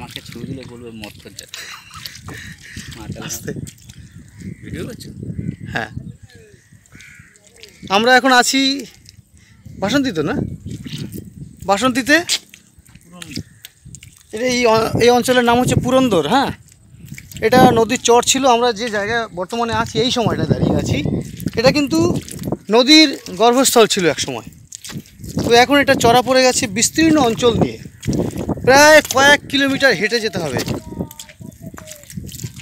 মাকে ছুঁয়ে দিলে বলবে মদ করে যাচ্ছে। আস্তে ভিডিও করছো? হ্যাঁ, আমরা এখন আছি বাসন্তীতে না, বাসন্তীতে। এটা এই অঞ্চলের নাম হচ্ছে পুরন্দর। হ্যাঁ, এটা নদীর চর ছিল। আমরা যে জায়গায় বর্তমানে আছি এই সময়টা দাঁড়িয়ে আছি, এটা কিন্তু নদীর গর্ভস্থল ছিল এক সময়। তো এখন এটা চড়া পড়ে গেছে বিস্তীর্ণ অঞ্চল নিয়ে, প্রায় কয়েক কিলোমিটার হেঁটে যেতে হবে।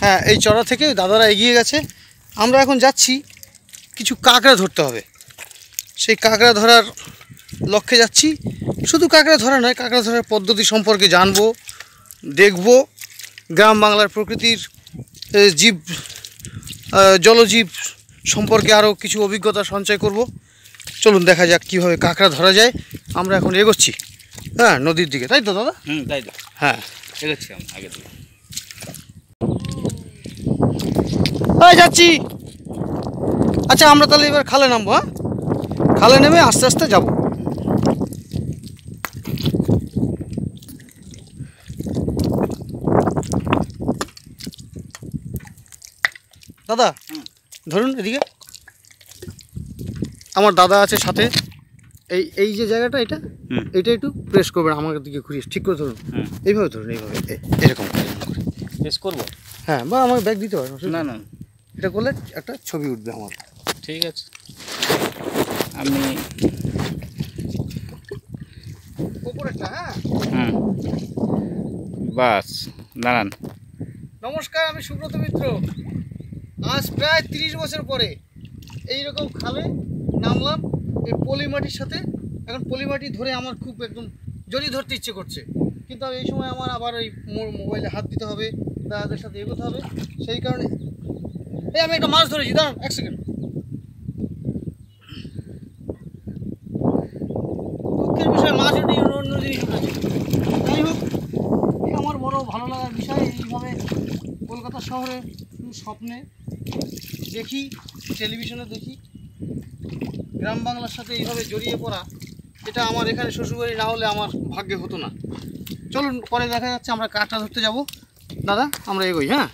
হ্যাঁ, এই চড়া থেকে দাদারা এগিয়ে গেছে। আমরা এখন যাচ্ছি, কিছু কাঁকড়া ধরতে হবে। সেই কাঁকড়া ধরার লক্ষ্যে যাচ্ছি। শুধু কাঁকড়া ধরা নয়, কাঁকড়া ধরার পদ্ধতি সম্পর্কে জানবো, দেখব, গ্রাম বাংলার প্রকৃতির জীব জলজীব সম্পর্কে আরও কিছু অভিজ্ঞতা সঞ্চয় করব। চলুন দেখা যাক কীভাবে কাঁকড়া ধরা যায়। আমরা এখন এগোচ্ছি, হ্যাঁ, নদীর দিকে, তাই তো দাদা? তাই তো, হ্যাঁ এগোচ্ছি আমি আগে থেকে। যাচ্ছি। আচ্ছা, আমরা তাহলে এবার খালে নামবো। হ্যাঁ, খালে নেমে আস্তে আস্তে যাব। দাদা ধরুন এদিকে, আমার দাদা আছে সাথে। এই যে জায়গাটা, এটা একটু প্রেস করবেন, আমার দিকে ঘুরিয়ে ঠিক করে ধরুন। এইভাবে ধরুন, এইভাবে, এরকম প্রেস করবো? হ্যাঁ, বা আমার ব্যাগ দিতে পারেন। না না, এটা করলে একটা ছবি উঠবে আমার। ঠিক আছে, আমি উপরেরটা। হ্যাঁ, বাস দাঁড়ান। নমস্কার, আমি সুব্রত মিত্র। আজ প্রায় 30 বছর পরে এইরকম খালে নামলাম, এই পলিমাটির সাথে। এখন পলিমাটি ধরে আমার খুব একদম জড়িয়ে ধরতে ইচ্ছে করছে, কিন্তু এই সময় আমার আবার ওই মোবাইলে হাত দিতে হবে, দাদাদের সাথে এগোতে হবে। সেই কারণে আমি একটা মাছ ধরেছি। দাঁড়ান এক সেকেন্ড। দুঃখের বিষয়, মাছ উঠে অন্য জিনিস উঠেছে। যাই হোক, আমার বড় ভালো লাগার বিষয়। এইভাবে কলকাতা শহরে স্বপ্নে দেখি, টেলিভিশনে দেখি, গ্রাম বাংলার সাথে এইভাবে জড়িয়ে পড়া, এটা আমার এখানে শ্বশুরবাড়ি না হলে আমার ভাগ্যে হতো না। চলুন, পরে দেখা যাচ্ছে। আমরা কাঁকড়া ধরতে যাব। দাদা, আমরা এগোই। হ্যাঁ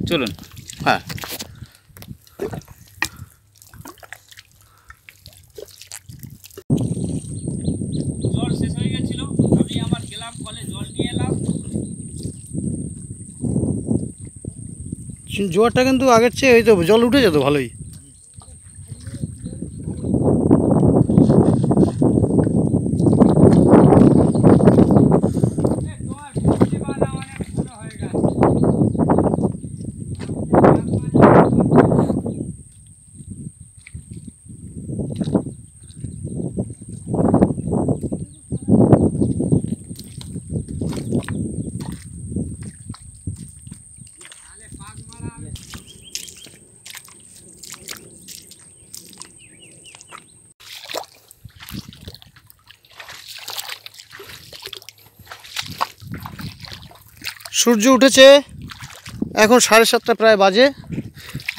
চলুন। হ্যাঁ, জল শেষ হয়ে গেছিল, আমি আবার গেলাম কলে, জল নিয়ে এলাম। জোয়ারটা কিন্তু আগের চেয়ে এই তো জল উঠে যেত ভালোই। সূর্য উঠেছে, এখন 7:30 প্রায় বাজে।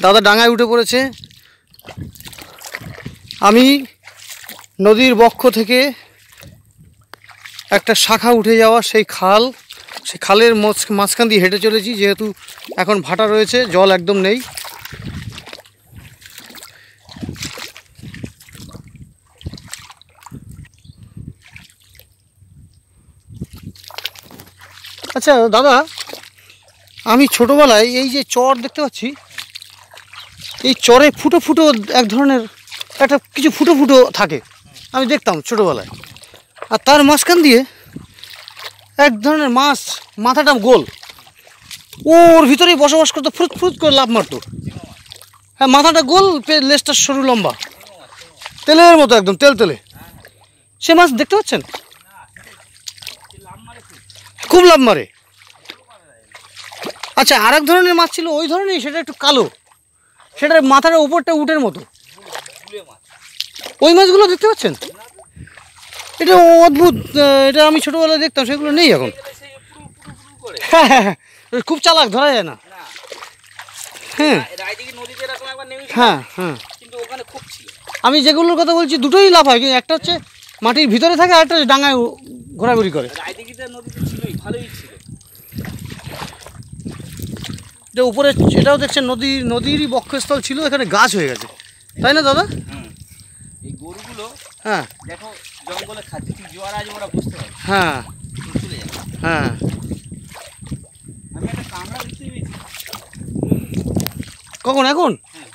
দাদা ডাঙায় উঠে পড়েছে। আমি নদীর বক্ষ থেকে একটা শাখা উঠে যাওয়া সেই খালের মাঝখান দিয়ে হেঁটে চলেছি, যেহেতু এখন ভাটা রয়েছে, জল একদম নেই। আচ্ছা দাদা, আমি ছোটোবেলায় এই যে চর দেখতে পাচ্ছি, এই চরে ফুটো ফুটো এক ধরনের একটা কিছু ফুটো ফুটো থাকে, আমি দেখতাম ছোটোবেলায়। আর তার মাঝখান দিয়ে এক ধরনের মাছ, মাথাটা গোল, ওর ভিতরেই বসবাস করতো, ফ্রুত ফ্রুত করে লাফ মারতো। হ্যাঁ, মাথাটা গোল, লেজটা সরু লম্বা, তেলের মতো, একদম তেল তেলে। সে মাছ দেখতে পাচ্ছেন? খুব লাভ মারে। আচ্ছা, আর এক ধরনের মাছ ছিল ওই ধরনের, সেটা একটু কালো, সেটার মাথার উপরটা উটের মতো। ওই মাছগুলো দেখতে পাচ্ছেন? এটা অদ্ভুত, এটা আমি ছোটোবেলায় দেখতাম, সেগুলো নেই এখন। হ্যাঁ হ্যাঁ হ্যাঁ, খুব চালাক, ধরা যায় না। হ্যাঁ হ্যাঁ হ্যাঁ, আমি যেগুলোর কথা বলছি দুটোই লাভ হয়, কিন্তু একটা হচ্ছে মাটির ভিতরে থাকে, আর একটা ডাঙায় ঘোরাঘুরি করে। যে উপরে এটাও দেখছেন নদীরই বক্ষস্থল ছিল, এখানে গাছ হয়ে গেছে, তাই না দাদা? এই গরুগুলো হ্যাঁ দেখো জঙ্গলে খাচ্ছে, ঠিক জোয়ার আজ ওরা বুঝতে পারে। হ্যাঁ চলে যাবে। হ্যাঁ। আমি একটা কামড়া দেখতে পেয়েছি। কখন? এখন হ্যাঁ।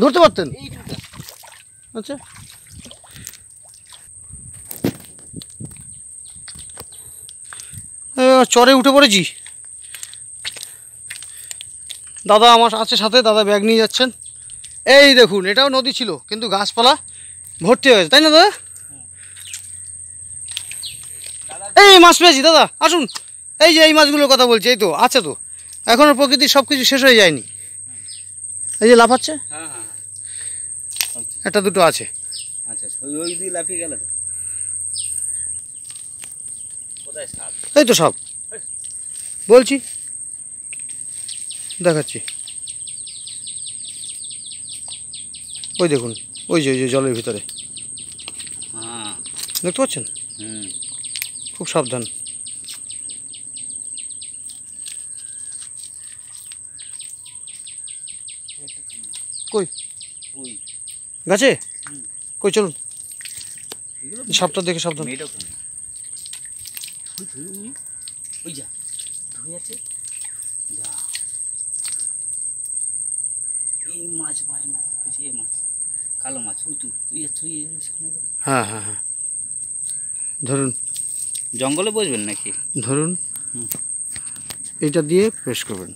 ধরতে পারতেন? এইটুকু। আচ্ছা, চরে উঠে পড়েছি। দাদা আমার আছে সাথে, দাদা ব্যাগ নিয়ে যাচ্ছেন। এই দেখুন, এটাও নদী ছিল কিন্তু গাছপালা ভর্তি হয়ে গেছে, তাই না দাদা? এই মাছ পেয়েছি দাদা, আসুন। এই যে এই মাছগুলোর কথা বলছি, এই তো আছে তো, এখনও প্রকৃতির সব কিছু শেষ হয়ে যায়নি। এই যে লাফাচ্ছে, হ্যাঁ হ্যাঁ, একটা দুটো আছে। আচ্ছা ওই দিয়ে লাফিয়ে গেল তো। কোথায় সাপ? এই তো সব বলছি, দেখাচ্ছি। ওই দেখুন, ওই যে জলের ভিতরে হ্যাঁ, দেখতে পাচ্ছেন? খুব সাবধান। কই গাছে? কই চলুন, সাপটা দেখে সাবধান। ওই যা ধরে যাচ্ছে, যা এই মাছ মাছ মাছ এই মাছ, কালো মাছ, ওই তো তুই হ্যাঁ হ্যাঁ হ্যাঁ, ধরুন। জঙ্গলে বসবেন নাকি? ধরুন, এইটা দিয়ে প্রেস করবেন।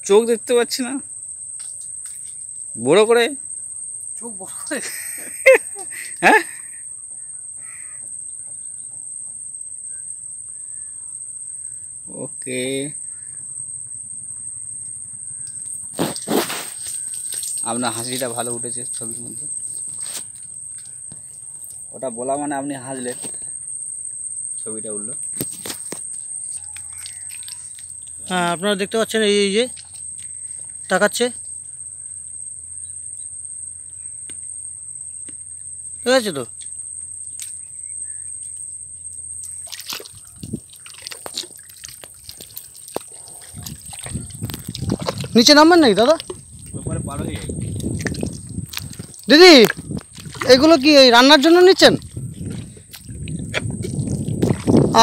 চোখ দেখতে পাচ্ছি না, বড় করে চোখ বড় করে। হ্যাঁ, ওকে। আপনার হাসিটা ভালো উঠেছে ছবির মধ্যে, ওটা বলা মানে আপনি হাসলেন, ছবিটা উঠলো। হ্যাঁ, আপনারা দেখতে পাচ্ছেন, এই যে তাকাচ্ছে, ঠিক আছে তো? নিচে নামবেন নাকি দাদা? ওপরে পার হয়ে যায়। দিদি, এগুলো কি এই রান্নার জন্য নিচ্ছেন?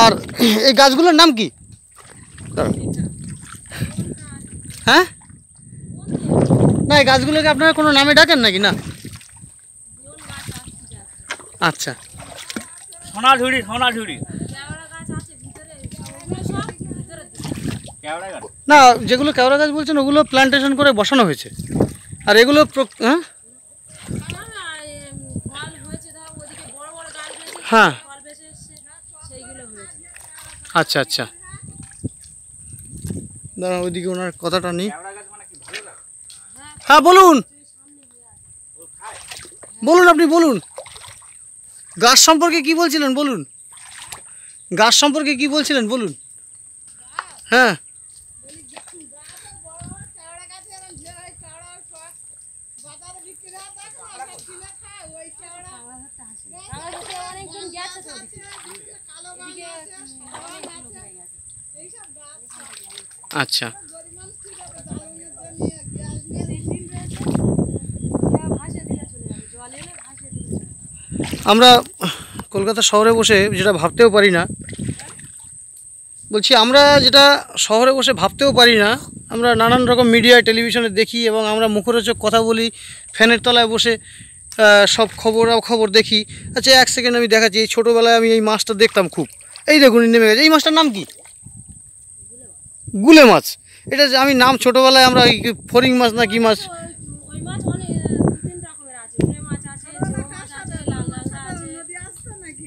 আর এই গাছগুলোর নাম কি? হ্যাঁ, না এই গাছগুলোকে আপনারা কোনো নামে ডাকেন নাকি? না, আচ্ছা। সোনাঝুরি না, যেগুলো কেওড়া গাছ বলছেন ওগুলো প্লান্টেশন করে বসানো হয়েছে, আর এগুলো হ্যাঁ হ্যাঁ, আচ্ছা আচ্ছা, দাঁড়া, ওইদিকে ওনার কথাটা নেই। হ্যাঁ বলুন, বলুন, আপনি বলুন, গাছ সম্পর্কে কি বলছিলেন বলুন, গাছ সম্পর্কে কি বলছিলেন বলুন। হ্যাঁ, আচ্ছা। আমরা কলকাতা শহরে বসে যেটা ভাবতেও পারি না, বলছি আমরা যেটা শহরে বসে ভাবতেও পারি না, আমরা নানান রকম মিডিয়ায় টেলিভিশনে দেখি এবং আমরা মুখরোচক কথা বলি, ফ্যানের তলায় বসে সব খবর দেখি। আচ্ছা, এক সেকেন্ড আমি দেখাচ্ছি। এই ছোটোবেলায় আমি এই মাছটা দেখতাম খুব, এই দেখুন নেমে গেছে। এই মাছটার নাম কি? গুলে মাছ। এটা যে আমি নাম ছোটোবেলায় আমরা ফড়িং মাছ না কি মাছ,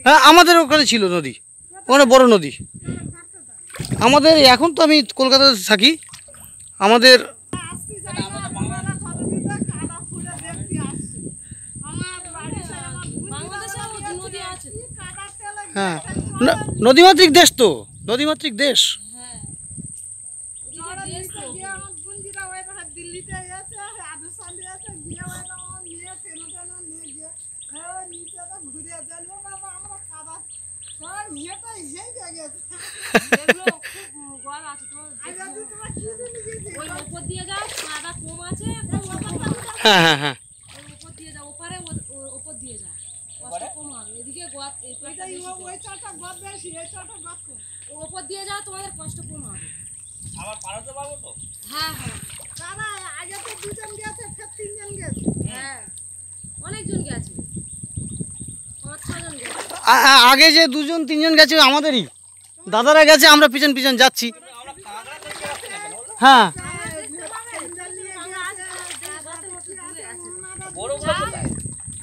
হ্যাঁ আমাদের ওখানে ছিল নদী, ওখানে বড় নদী আমাদের। এখন তো আমি কলকাতাতে থাকি, আমাদের হ্যাঁ নদীমাতৃক দেশ তো, নদীমাতৃক দেশ। হ্যাঁ হ্যাঁ হ্যাঁ ওপর দিয়ে যাও তোমাদের কষ্ট কম হবে। আবার পারাতে পারবো তো? হ্যাঁ হ্যাঁ দাদা আগে তো 2 জন গেছে, ফের 3 জন গেছে। হ্যাঁ অনেকজন গেছে, 5-6 জন গেছে। আগে যে 2 জন 3 জন গেছে আমাদেরই দাদারা গেছে, আমরা পিছন পিছন যাচ্ছি। আমরা কাঁকড়া দেখতে পাচ্ছি না কেন? হ্যাঁ বড় বড় কোথায়?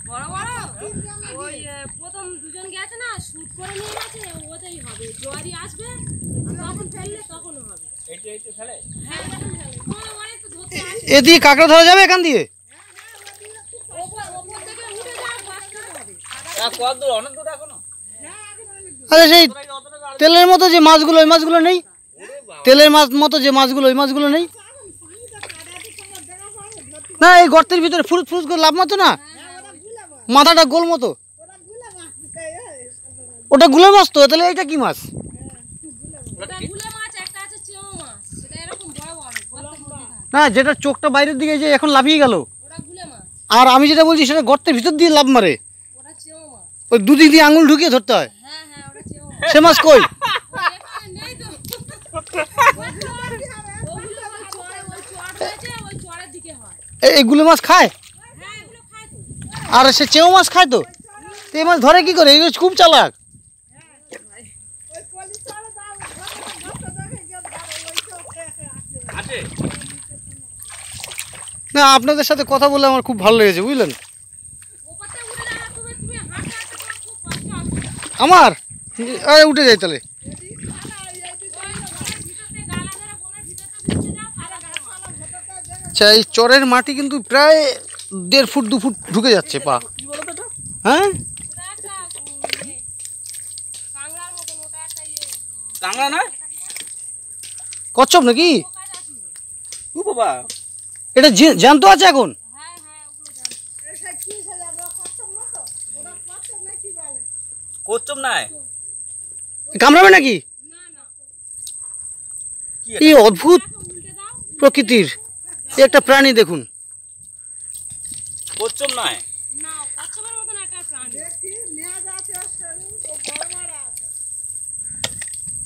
বড় বড় ওই প্রথম 2 জন গেছে না, শুট করে নিয়ে গেছে, ওতেই হবে। জোয়ারি আসবে তখন ফেললে তখনও হবে। এইটা ফেলে? হ্যাঁ তখন ফেলে। অনেক তো ধরতে আসে। এদিকে কাঁকড়া ধরা যাবে এখান দিয়ে? ওপর থেকে উঠে যাও, বাঁচতে হবে। কত দূর? অনেক দূর এখনো? আচ্ছা সেই তেলের মতো যে মাছগুলো, ওই মাছগুলো নেই? তেলের মাছ মতো যে মাছগুলো, ওই মাছগুলো নেই? না এই গর্তের ভিতরে ফুরুত ফুরুত করে লাভ মাছ না, মাথাটা গোল মতো, ওটা গুলের মাছ তো। তাহলে এটা কি মাছ? ওটা গুলে মাছ, একটা আছে চেও মাছ, সেটা এরকম বড় বড় গর্তের মধ্যে থাকে। না যেটা চোখটা বাইরের দিকে যে এখন লাফিয়ে গেল, ওটা গুলে মাছ, আর আমি যেটা বলছি সেটা গর্তের ভিতর দিয়ে লাভ মারে, ওটা চেও মাছ। ওই দুদিক দিয়ে আঙুল ঢুকিয়ে ধরতে হয়। হ্যাঁ হ্যাঁ ওটা চেও মাছ। সে মাছ কই? ওই এখানে নেই তো। ওগুলো ওই চড় রয়েছে, ওই চড়ের দিকে হয়। এই গুলে মাছ খায়? হ্যাঁ এগুলো খায় তো। আর সে চেও মাছ খায় তো? তো এই মাছ ধরে কি করে? এই মাছ খুব চালাক। ওই কলি চড়ে দাও, ঘরটা দেখে গিয়ে ধরো, ওই সব আছে। আছে? না আপনাদের সাথে কথা বলে আমার খুব ভালো লেগেছে, বুঝলেন? ওপরতে উঠে যাও, তুমি হাঁটতে হাঁটতে তোমার খুব কষ্ট হবে। আমার আরে উঠে যাই তাহলে। ওই ভিতরতে গালা ধরে বনের ভিতরতে ঢুকে যাও, তাহলে গালা ভালো। আচ্ছা এই চরের মাটি কিন্তু প্রায় 1.5 ফুট 2 ফুট ঢুকে যাচ্ছে পা। কি বলো তো এটা? হ্যাঁ ওটা একটা কাংড়ার মতন, ওটা একটা কাঁকড়া না? কচ্ছপ নাকি? কাজ আছে। ও বাবা, এটা জ্যান্ত আছে এখন? হ্যাঁ হ্যাঁ ওগুলো জানো। এসে কি হয়ে যাবে? কচ্ছপ মতো? ওরা কচ্ছপ নাকি বলে? কচ্ছপ নাই? কামড়াবে নাকি? না না কি এই অদ্ভুত উল্টে দাও। প্রকৃতির এই একটা প্রাণী দেখুন। কচ্ছপ নাই? না কচ্ছপের মতন একটা প্রাণী। দেখি নেজ আছে ওর শরীর, ও বড় বড় আছে।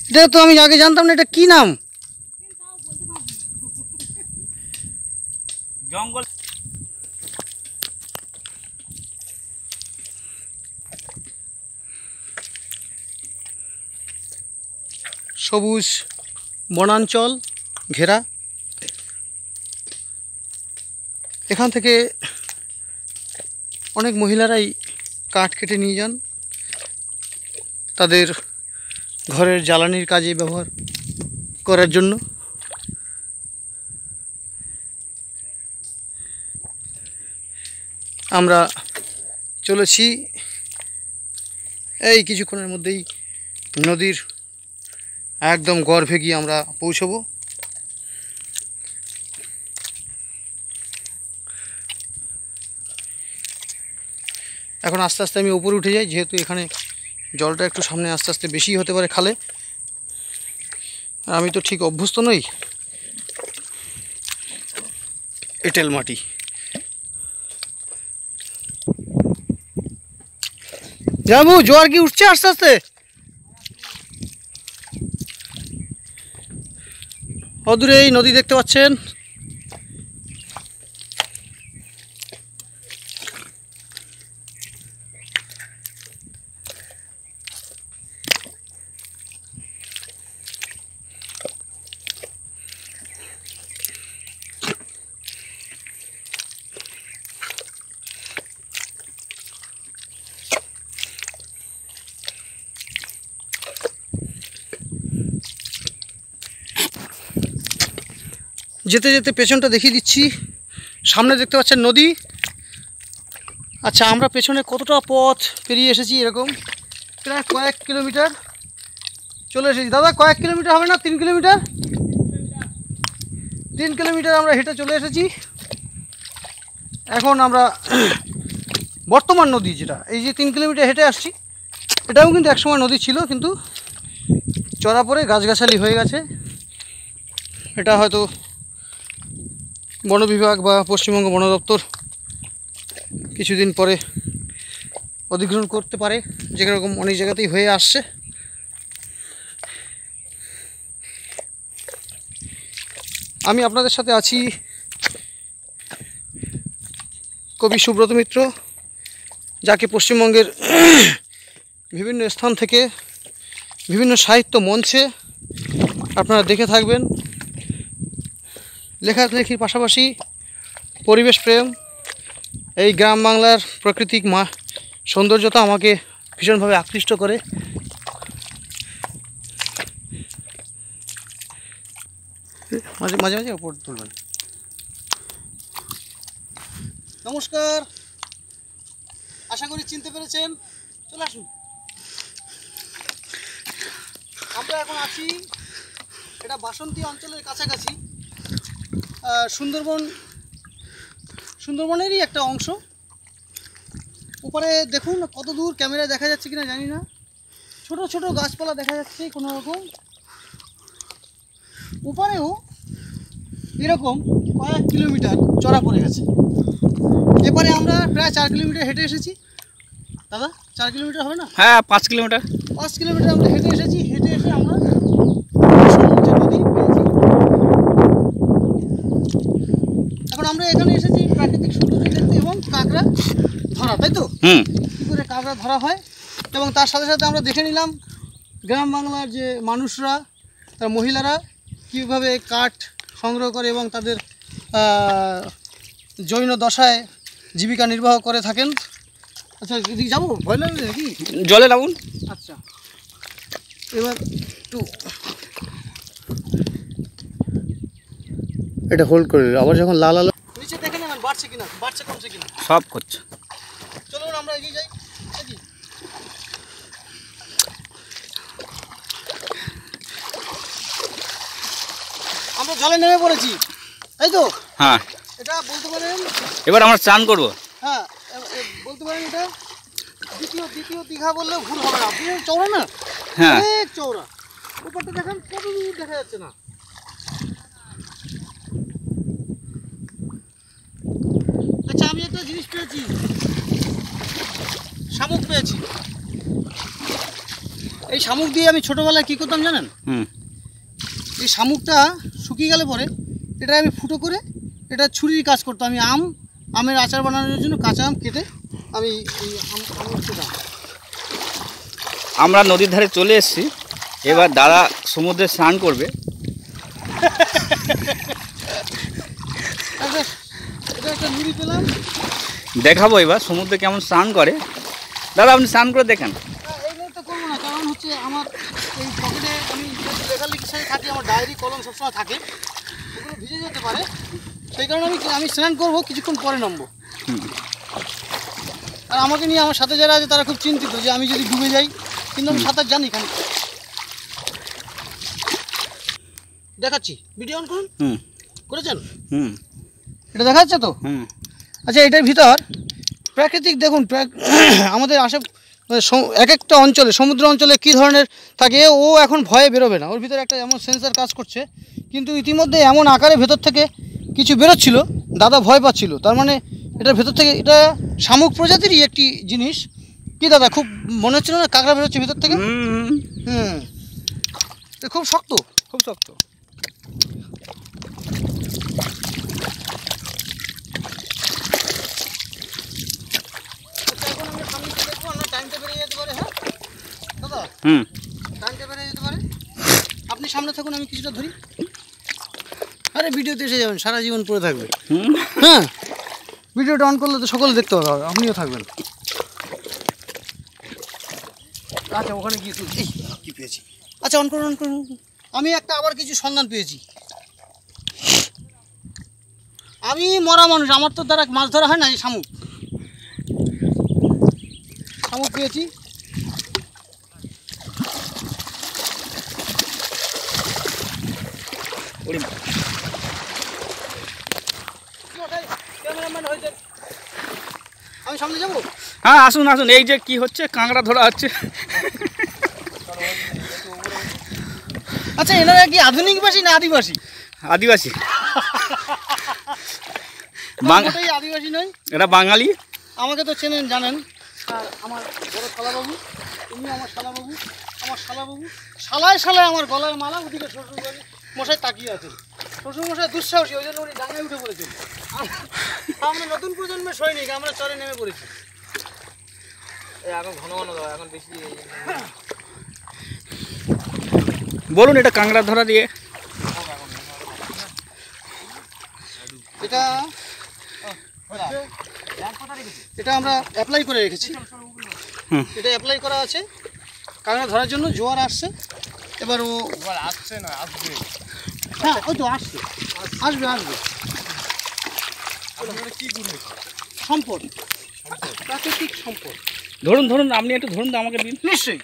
এটা তো আমি আগে জানতাম না, এটা কি নাম? কিন্তু তাও বলতে পারবো না। জঙ্গল। সবুজ বনাঞ্চল ঘেরা। এখান থেকে অনেক মহিলারাই কাঠ কেটে নিয়ে যান, তাদের ঘরের জ্বালানির কাজে ব্যবহার করার জন্য। আমরা চলেছি এই কিছুক্ষণের মধ্যেই নদীর একদম গর্ভে গিয়ে আমরা পৌঁছবো। এখন আস্তে আস্তে আমি উপরে উঠে যাই, যেহেতু এখানে জলটা একটু সামনে আস্তে আস্তে বেশি হতে পারে খালে, আর আমি তো ঠিক অভ্যস্ত নই। এঁটেল মাটি। যাবো, জোয়ার কি উঠছে আস্তে আস্তে? অদূরে এই নদী দেখতে পাচ্ছেন। যেতে যেতে পেছনটা দেখিয়ে দিচ্ছি। সামনে দেখতে পাচ্ছেন নদী। আচ্ছা আমরা পেছনে কতটা পথ পেরিয়ে এসেছি, এরকম প্রায় কয়েক কিলোমিটার চলে এসেছি। দাদা কয়েক কিলোমিটার হবে না? 3 কিলোমিটার? 3 কিলোমিটার আমরা হেঁটে চলে এসেছি। এখন আমরা বর্তমান নদী যেটা, এই যে 3 কিলোমিটার হেঁটে আসছি, এটাও কিন্তু একসময় নদী ছিল, কিন্তু চড়া পড়ে গাছগাছালি হয়ে গেছে। এটা হয়তো বন বিভাগ বা পশ্চিমবঙ্গ বন দপ্তর কিছুদিন পরে অধিগ্রহণ করতে পারে, যেরকম অনেক জায়গাতেই হয়ে আসছে। আমি আপনাদের সাথে আছি কবি সুব্রত মিত্র, যাকে পশ্চিমবঙ্গের বিভিন্ন স্থান থেকে বিভিন্ন সাহিত্য মঞ্চে আপনারা দেখে থাকবেন। লেখালেখির পাশাপাশি পরিবেশ প্রেম, এই গ্রাম বাংলার প্রাকৃতিক সৌন্দর্যতা আমাকে ভীষণভাবে আকৃষ্ট করে। মাঝে মাঝে মাঝে ওপর তুলবেন। নমস্কার, আশা করি চিনতে পেরেছেন। চলে আসুন। আমরা এখন আছি, এটা বাসন্তী অঞ্চলের কাছাকাছি, সুন্দরবনেরই একটা অংশ। উপরে দেখুন কত দূর, ক্যামেরায় দেখা যাচ্ছে কিনা জানি না, ছোট ছোট গাছপালা দেখা যাচ্ছে কোনো রকম। উপরেও এরকম কয়েক কিলোমিটার চড়া পড়ে গেছে। এবারে আমরা প্রায় 4 কিলোমিটার হেঁটে এসেছি। দাদা 4 কিলোমিটার হবে না? হ্যাঁ 5 কিলোমিটার। 5 কিলোমিটার আমরা হেঁটে এসেছি। হেঁটে এসে আমরা নদী পেয়েছি। এখন আমরা এখানে এসেছি প্রাকৃতিক সৌন্দর্য দেখতে এবং কাঁকড়া ধরা, তাই তো? কী করে কাঁকড়া ধরা হয়, এবং তার সাথে সাথে আমরা দেখে নিলাম গ্রাম বাংলার যে মানুষরা, তার মহিলারা কীভাবে কাঠ সংগ্রহ করে এবং তাদের জৈন দশায় জীবিকা নির্বাহ করে থাকেন। আচ্ছা, এদিকে যাবো, ভয় লাগবে নাকি? জলে নামুন। আচ্ছা, এবার একটু এটা হোল্ড করে আবার যখন লাল আলো নিচে দেখে নেবেন বাড়ছে কিনা, বাড়ছে কমছে কিনা, সব করছে। চলুন আমরা এগিয়ে যাই। নাকি আমরা জলে নেমে পড়েছি, তাই তো? হ্যাঁ, এটা বলতে পারেন, এবার আমরা স্নান করবো। হ্যাঁ বলতে পারেন এটা দ্বিতীয় দীঘা বললেও ভুল হবে না। আপনি চওড়া না? হ্যাঁ, অনেক চওড়া। উপরটা দেখেন কত দূর দেখা যাচ্ছে না। আচ্ছা, আমি একটা জিনিস পেয়েছি, শামুক পেয়েছি। এই শামুক দিয়ে আমি ছোটোবেলায় কী করতাম জানেন? এই শামুকটা শুকিয়ে গেলে পরে এটা আমি ফুটো করে এটা ছুরির কাজ করতাম। আমি আমের আচার বানানোর জন্য কাঁচা আম কেটে আমি এই আম খেতাম। আমরা নদীর ধারে চলে এসেছি, এবার দাদা সমুদ্রে স্নান করবে। এটা একটা নুড়ি পেলাম, দেখাবো এবার সমুদ্রে কেমন স্নান করে। দাদা আপনি স্নান করে দেখেন। এইগুলো তো করবো না, কারণ হচ্ছে আমার এই পকেটে আমি যেহেতু লেখালেখির সাথে থাকি, আমার ডায়েরি কলম সবসময় থাকে, ওগুলো ভিজে যেতে পারে। সেই কারণে আমি স্নান করবো, কিছুক্ষণ পরে নামবো। আর আমাকে নিয়ে আমার সাথে যারা আছে তারা খুব চিন্তিত যে আমি যদি ডুবে যাই, কিন্তু আমি সাঁতার জানি খানিকটা। দেখাচ্ছি, ভিডিও অন করুন। করেছেন? এটা দেখা যাচ্ছে তো? আচ্ছা, এটার ভিতর প্রাকৃতিক দেখুন, আমাদের এক একটা অঞ্চলে, সমুদ্র অঞ্চলে কী ধরনের থাকে, ও এখন ভয়ে বেরোবে না। ওর ভিতরে একটা এমন সেন্সার কাজ করছে, কিন্তু ইতিমধ্যে এমন আকারে ভেতর থেকে কিছু বেরোচ্ছিল, দাদা ভয় পাচ্ছিল। তার মানে এটার ভেতর থেকে, এটা শামুক প্রজাতিরই একটি জিনিস। কি দাদা, খুব মনে হচ্ছিল না কাঁকড়া বেরোচ্ছে ভেতর থেকে? খুব শক্ত, খুব শক্ত। আপনি সামনে থাকুন, আমি কিছুটা ধরি। আরে ভিডিওতে এসে যাবেন, সারা জীবন পড়ে থাকবে। হ্যাঁ, ভিডিওটা অন করলে তো সকলে দেখতে পাবে, আপনিও থাকবেন। আচ্ছা, ওখানে গিয়ে কি পেয়েছি? আচ্ছা, অন করুন, অন করুন। আমি একটা আবার কিছু সন্ধান পেয়েছি। আমি মরা মানুষ, আমার তো দ্বারা মাছ ধরা হয় না। এই শামুক পেয়েছি। আমি সামনে যাবো? হ্যাঁ আসুন আসুন, এই যে কি হচ্ছে, কাঁকড়া ধরা হচ্ছে। আচ্ছা, এনারা কি আধুনিকবাসী না আদিবাসী? আদিবাসী। ওটাই আদিবাসী নয়, এরা বাঙালি। আমাকে তো চেনেন জানেন। আর আমার বড় শালাবাবু, উনি আমার শালাবাবু, আমার শালাবাবু শালায় শালায় আমার গলায় মালা। ওদিকে শ্বশুর মশাই তাকিয়ে আছেন। শ্বশুর মশাই দুঃসাহসী, ওই জন্য উনি ডাঙায় উঠে পড়েছেন। আমরা নতুন প্রজন্মের সৈনিক, আমরা চরে নেমে পড়েছি। এখন ঘন ঘন দাও, এখন বেশি। বলুন এটা কাঁকড়া ধরা দিয়ে। এটা এটা আমরা অ্যাপ্লাই করে রেখেছি। এটা অ্যাপ্লাই করা আছে কাঁকড়া ধরার জন্য। জোয়ার আসছে, এবার ও আসছে না, আসবে। হ্যাঁ ওই তো আসছে, আসবে আসবে। কি করবে? সম্পদ, প্রাকৃতিক সম্পদ। ধরুন ধরুন, আপনি একটু ধরুন তো আমাকে দিন। নিশ্চয়ই।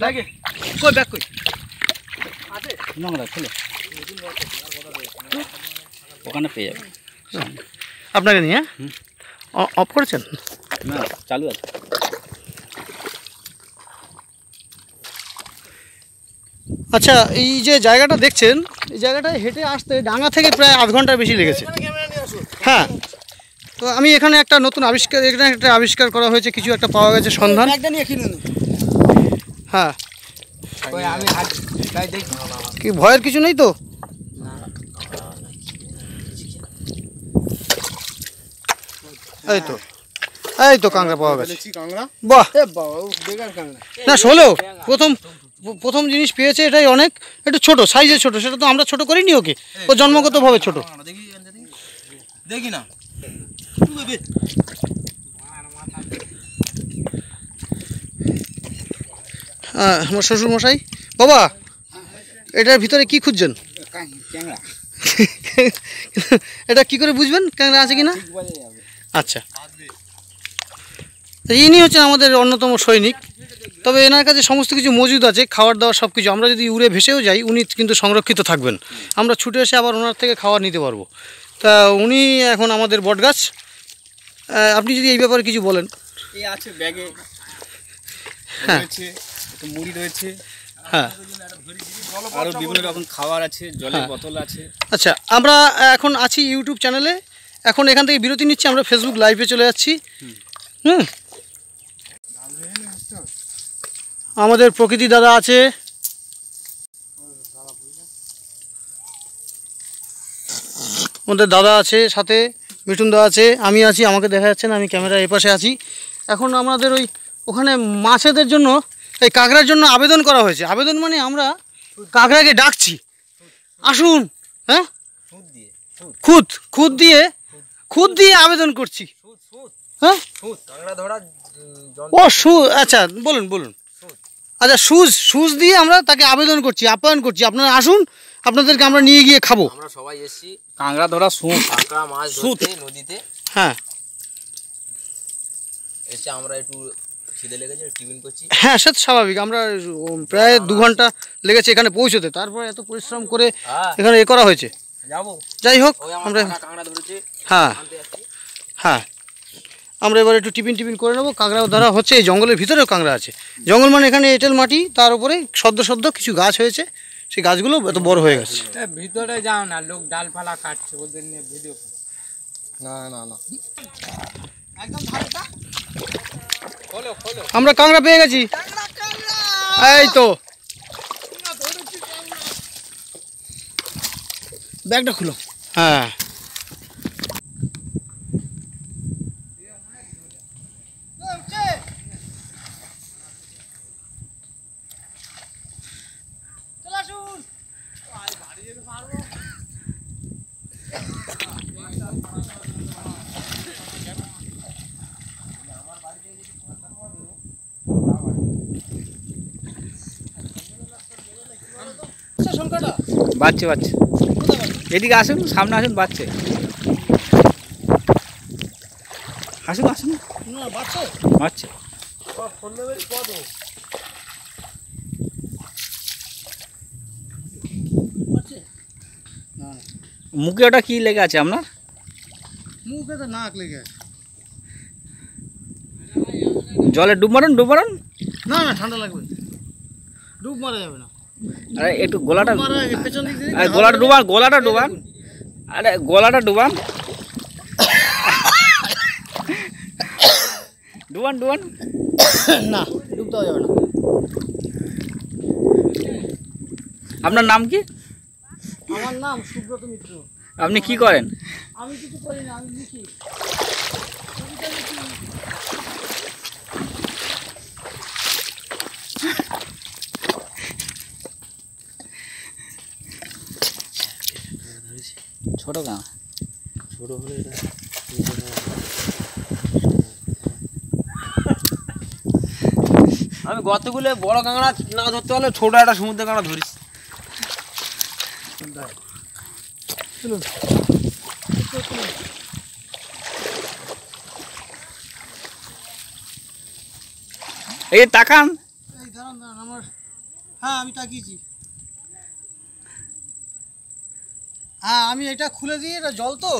ব্যাগে কই, ব্যাগ কই আছে? নোংরা খুলে ওখানে পেয়ে যাবে। আপনাকে নিয়ে অফ করেছেন? না, চালু আছে। আচ্ছা, এই যে জায়গাটা দেখছেন, এই জায়গাটায় হেঁটে আসতে ডাঙ্গা থেকে প্রায় আধ ঘন্টার বেশি লেগেছে। হ্যাঁ, তো আমি এখানে একটা নতুন আবিষ্কার, এখানে একটা আবিষ্কার করা হয়েছে, কিছু একটা পাওয়া গেছে সন্ধান। হ্যাঁ, আমি দেখি কি ভয়ের কিছু নেই তো? এই তো, এই তো কাঁকড়া পাওয়া গেছে। বাহ, না শোলো, প্রথম জিনিস পেয়েছে, এটাই অনেক। একটু ছোট সাইজে, ছোট, সেটা তো আমরা ছোট করিনি ওকে, ও জন্মগতভাবে ছোট। দেখি না। আমার শ্বশুর মশাই, বাবা এটার ভিতরে কি খুঁজছেন? এটা কি করে বুঝবেন ক্যাংরা আছে কিনা? আচ্ছা, ইনি হচ্ছেন আমাদের অন্যতম সৈনিক। তবে এনার কাছে সমস্ত কিছু মজুদ আছে, খাবার দাবার সব কিছু। আমরা যদি উড়ে ভেসেও যাই, উনি কিন্তু সংরক্ষিত থাকবেন। আমরা ছুটে এসে আবার ওনার থেকে খাবার নিতে পারবো। তা উনি এখন আমাদের বটগাছ। আপনি যদি এই ব্যাপারে কিছু বলেন। এই আছে ব্যাগে, হ্যাঁ একটু মুড়ি রয়েছে, হ্যাঁ, আরও বিভিন্ন রকম খাবার আছে, জলের বোতল আছে। আচ্ছা, আমরা এখন আছি ইউটিউব চ্যানেলে। এখন এখান থেকে বিরতি নিচ্ছি, আমরা ফেসবুক লাইভে চলে যাচ্ছি। আমাদের প্রকৃতি দাদা আছে, আমাদের দাদা আছে, সাথে মিঠুন দা আছে, আমি আছি। আমাকে দেখা যাচ্ছে না, আমি ক্যামেরার এপাশে আছি। এখন আমাদের ওখানে মাছেদের জন্য, এই কাঁকড়ার জন্য আবেদন করা হয়েছে। আবেদন মানে আমরা কাঁকড়াকে ডাকছি, আসুন। হ্যাঁ, খুদ দিয়ে আবেদন করছি। হ্যাঁ, ও আচ্ছা, বলুন। আচ্ছা, সুজ দিয়ে আমরা তাকে আবেদন করছি, আপ্যায়ন করছি। আপনারা আসুন, আপনাদেরকে আমরা নিয়ে গিয়ে খাবো। আমরা সবাই এসেছি কাঁকড়া ধরা সুদ, কাঁকড়া মাছ ধরতে নদীতে। হ্যাঁ, এসে আমরা একটু খিদে লেগেছে, টিফিন করছি। হ্যাঁ, সে তো স্বাভাবিক। আমরা প্রায় 2 ঘন্টা লেগেছে এখানে পৌঁছতে, তারপরে এত পরিশ্রম করে এখানে করা হয়েছে। যাবো, যাই হোক, আমরা কাঁকড়া ধরেছি। হ্যাঁ হ্যাঁ, আমরা এবার একটু টিফিন করে নেবো। কাঁকড়াও ধরা হচ্ছে, এই জঙ্গলের ভিতরেও কাঁকড়া আছে। জঙ্গল মানে এখানে এঁটেল মাটি, তার উপরে সদ্য কিছু গাছ হয়েছে, সেই গাছগুলো এত বড় হয়ে গেছে। ভিতরে যাও না, লোক ডালপালা কাটছে, ওদের নিয়ে ভিডিও। না একদম ধারেটা খোলো। আমরা কাঁকড়া পেয়ে গেছি, এই তো। ব্যাগটা খুলো। হ্যাঁ, বাচ্চা এদিকে আসুন, সামনে আসুন, বাচ্চা আসুন। বাচ্চা মুখে ওটা কি লেগে আছে আপনার? মুখে তো নাক লেগে আছে। জলে ডুব মারুন, ডুব মারুন। না না, ঠান্ডা লাগবে, ডুব মারা যাবে না। আরে একটু গোলাটা, মারা আগে পেছন দিক দিয়ে আরে গোলাটা ডুবান, গোলাটা ডুবান, আরে গোলাটা ডুবান, ডুবান ডুবান। না, ডুব দেওয়া যাবে না। আপনার নাম কি? আমার নাম সুব্রত মিত্র। আপনি কি করেন? আমি কিছু করি না, আমি লিখি। কবিতা লিখি। ছোট গাঁ, ছোট হলে এটা আমি গতগুলো বড় কাঁকড়া না ধরতে হলে ছোট একটা সমুদ্র কাঁকড়া ধরিস। চলুন। এই তাকান। এই দাঁড়ান দাঁড়ান, আমার, হ্যাঁ আমি তাকিয়েছি। হ্যাঁ আমি এটা খুলে দিয়ে, এটা জল তো,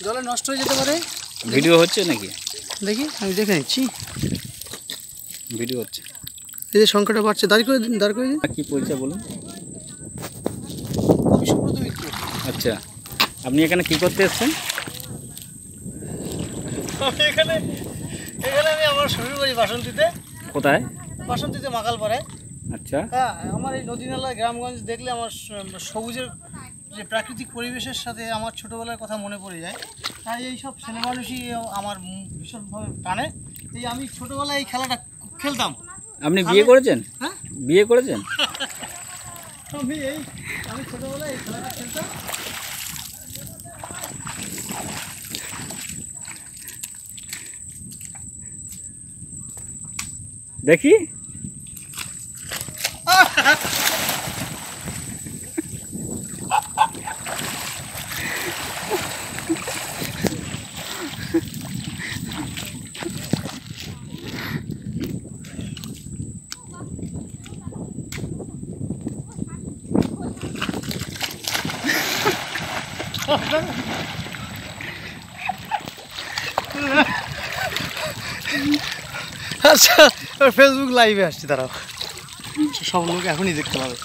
জলে নষ্ট হয়ে যেতে পারে। ভিডিও হচ্ছে নাকি? দেখি, আমি দেখে নিচ্ছি। ভিডিও হচ্ছে। এই যে সংখ্যাটা বাড়ছে, দাঁড় করে দিন, দাঁড় করে দিন। কি পরিচয় বলুন? আমি সুব্রত মিত্র। আচ্ছা, আপনি এখানে কি করতে এসেছেন? আমি এখানে আমি আমার শ্বশুর বাড়ি বাসন্তীতে, কোথায়? বাসন্তীতে মাকালপাড়ায়। আচ্ছা, হ্যাঁ, আমার এই নদী নালা গ্রামগঞ্জ দেখলে আমার সবুজের যে প্রাকৃতিক পরিবেশের সাথে আমার ছোটোবেলার কথা মনে পড়ে যায়। তাই এই সব ছেলে মানুষই আমার ভীষণভাবে টানে। এই আমি ছোটোবেলায় এই খেলাটা খেলতাম। আপনি বিয়ে করেছেন? হ্যাঁ, বিয়ে করেছেন? আমি ছোটোবেলায় এই খেলাটা খেলতাম। দেখি। আচ্ছা, ফেসবুক লাইভে আসছি, তারাও সব লোক এখনই দেখতে পাবে।